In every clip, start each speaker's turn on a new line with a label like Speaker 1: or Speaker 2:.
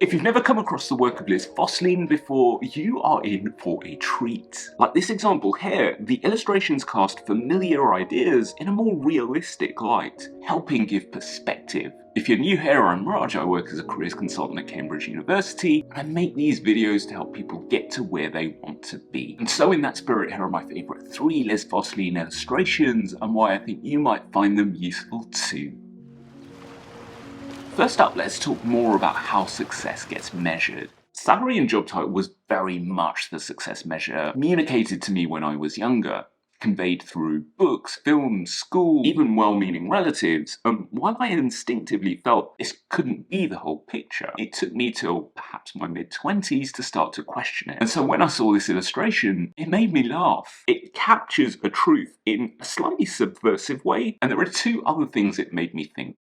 Speaker 1: If you've never come across the work of Liz Fosslien before, you are in for a treat. Like this example here, the illustrations cast familiar ideas in a more realistic light, helping give perspective. If you're new here, I'm Raj. I work as a careers consultant at Cambridge University, and I make these videos to help people get to where they want to be. And so in that spirit, here are my favourite 3 Liz Fosslien illustrations and why I think you might find them useful too. First up, let's talk more about how success gets measured. Salary and job title was very much the success measure communicated to me when I was younger, conveyed through books, films, school, even well-meaning relatives, and while I instinctively felt this couldn't be the whole picture, it took me till perhaps my mid-20s to start to question it. And so when I saw this illustration, it made me laugh. It captures a truth in a slightly subversive way, and there are 2 other things it made me think.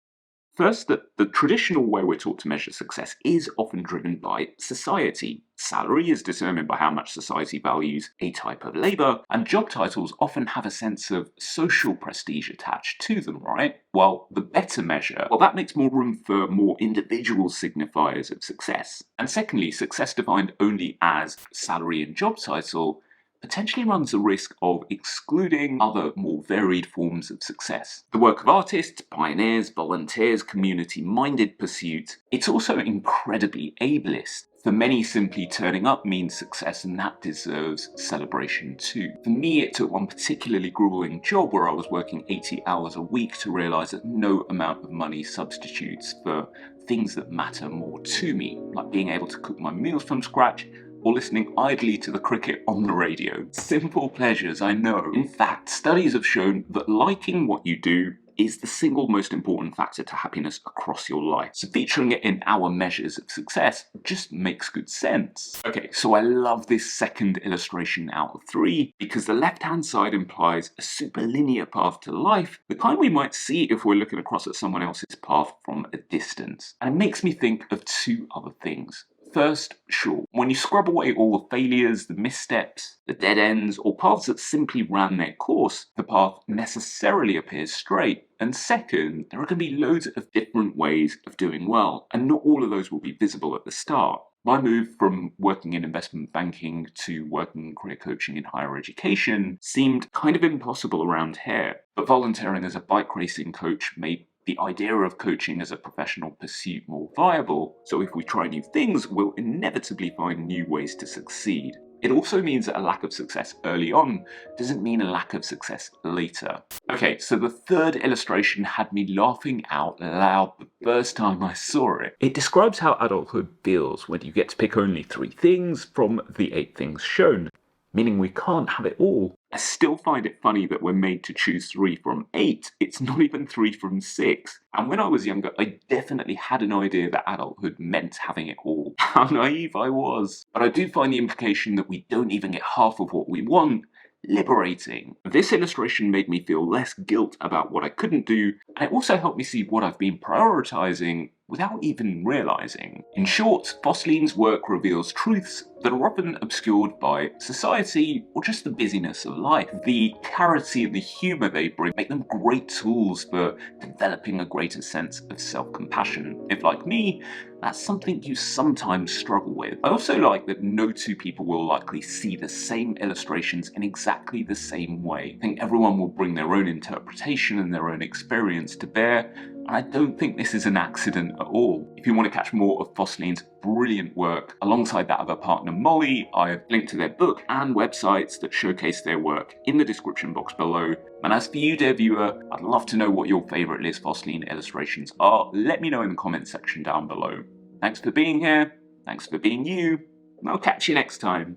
Speaker 1: First, that the traditional way we're taught to measure success is often driven by society. Salary is determined by how much society values a type of labour, and job titles often have a sense of social prestige attached to them, right? While the better measure, well, that makes more room for more individual signifiers of success. And secondly, success defined only as salary and job title potentially runs the risk of excluding other more varied forms of success. The work of artists, pioneers, volunteers, community-minded pursuits, it's also incredibly ableist. For many, simply turning up means success, and that deserves celebration too. For me, it took one particularly grueling job where I was working 80 hours a week to realise that no amount of money substitutes for things that matter more to me, like being able to cook my meals from scratch, or listening idly to the cricket on the radio. Simple pleasures, I know. In fact, studies have shown that liking what you do is the single most important factor to happiness across your life. So featuring it in our measures of success just makes good sense. Okay, so I love this second illustration out of 3 because the left-hand side implies a super linear path to life, the kind we might see if we're looking across at someone else's path from a distance. And it makes me think of 2 other things. First, sure, when you scrub away all the failures, the missteps, the dead ends, or paths that simply ran their course, the path necessarily appears straight. And second, there are going to be loads of different ways of doing well, and not all of those will be visible at the start. My move from working in investment banking to working in career coaching in higher education seemed kind of impossible around here, but volunteering as a bike racing coach made the idea of coaching as a professional pursuit more viable, so if we try new things, we'll inevitably find new ways to succeed. It also means that a lack of success early on doesn't mean a lack of success later. Okay, so the third illustration had me laughing out loud the first time I saw it. It describes how adulthood feels when you get to pick only 3 things from the 8 things shown, meaning we can't have it all. I still find it funny that we're made to choose 3 from 8. It's not even 3 from 6. And when I was younger, I definitely had an idea that adulthood meant having it all. How naive I was. But I do find the implication that we don't even get half of what we want liberating. This illustration made me feel less guilt about what I couldn't do, and it also helped me see what I've been prioritising without even realising. In short, Fosslien's work reveals truths that are often obscured by society or just the busyness of life. The clarity and the humour they bring make them great tools for developing a greater sense of self-compassion. If, like me, that's something you sometimes struggle with. I also like that no 2 people will likely see the same illustrations in exactly the same way. I think everyone will bring their own interpretation and their own experience to bear, and I don't think this is an accident at all. If you want to catch more of Fosslien's brilliant work alongside that of her partner Molly, I've linked to their book and websites that showcase their work in the description box below. And as for you, dear viewer, I'd love to know what your favourite Liz Fosslien illustrations are. Let me know in the comments section down below. Thanks for being here, thanks for being you, and I'll catch you next time.